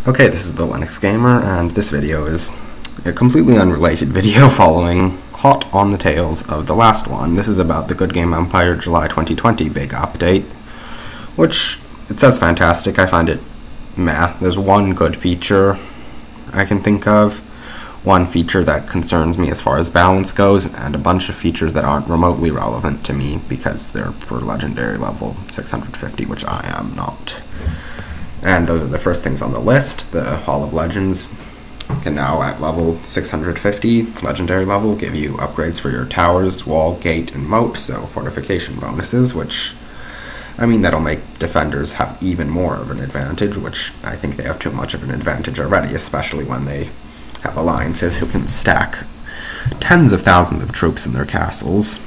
Okay, this is the Linux Gamer, and this video is a completely unrelated video following hot on the tails of the last one. This is about the Goodgame Empire July 2020 big update, which, it says fantastic. I find it meh. There's one good feature I can think of, one feature that concerns me as far as balance goes, and a bunch of features that aren't remotely relevant to me because they're for legendary level 650, which I am not. And those are the first things on the list. The Hall of Legends can now, at level 650, legendary level, give you upgrades for your towers, wall, gate, and moat, so fortification bonuses, which, I mean, that'll make defenders have even more of an advantage, which I think they have too much of an advantage already, especially when they have alliances who can stack tens of thousands of troops in their castles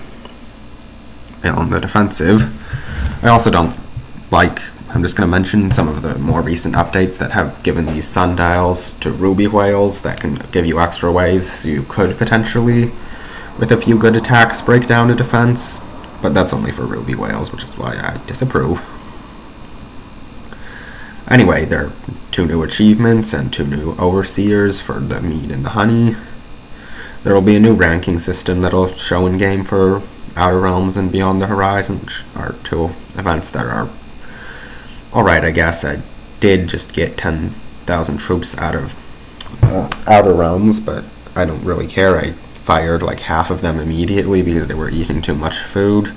on the defensive. I also don't like, I'm just going to mention some of the more recent updates that have given these sundials to ruby whales that can give you extra waves, so you could potentially, with a few good attacks, break down a defense, but that's only for ruby whales, which is why I disapprove. Anyway, there are 2 new achievements and 2 new overseers for the mead and the honey. There will be a new ranking system that'll show in game for Outer Realms and Beyond the Horizon, which are 2 events that are alright, I guess. I did just get 10,000 troops out of Outer Realms, but I don't really care. I fired like half of them immediately because they were eating too much food,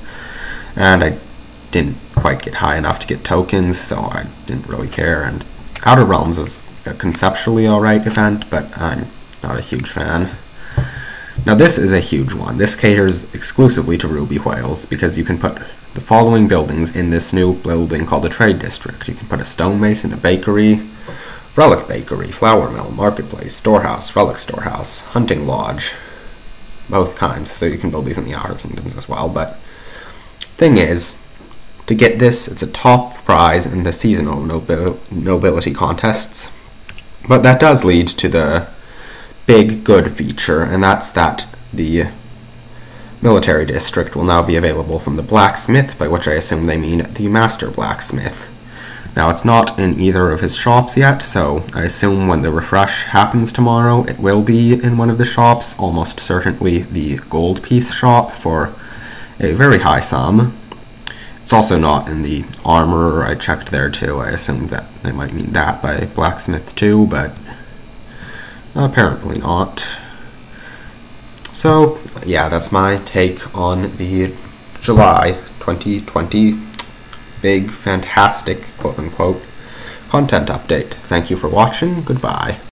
and I didn't quite get high enough to get tokens, so I didn't really care. And Outer Realms is a conceptually alright event, but I'm not a huge fan. Now this is a huge one. This caters exclusively to ruby whales because you can put the following buildings in this new building called a trade district. You can put a stonemason, a bakery, relic bakery, flour mill, marketplace, storehouse, relic storehouse, hunting lodge, both kinds. So you can build these in the Outer Kingdoms as well. But thing is, to get this, it's a top prize in the seasonal nobility contests. But that does lead to the big good feature, and that's that the military district will now be available from the blacksmith, by which I assume they mean the master blacksmith. Now it's not in either of his shops yet, so I assume when the refresh happens tomorrow it will be in one of the shops, almost certainly the gold piece shop for a very high sum. It's also not in the armorer. I checked there too. I assumed that they might mean that by blacksmith too, but apparently not. So, yeah, that's my take on the July 2020 big, fantastic, quote-unquote, content update. Thank you for watching. Goodbye.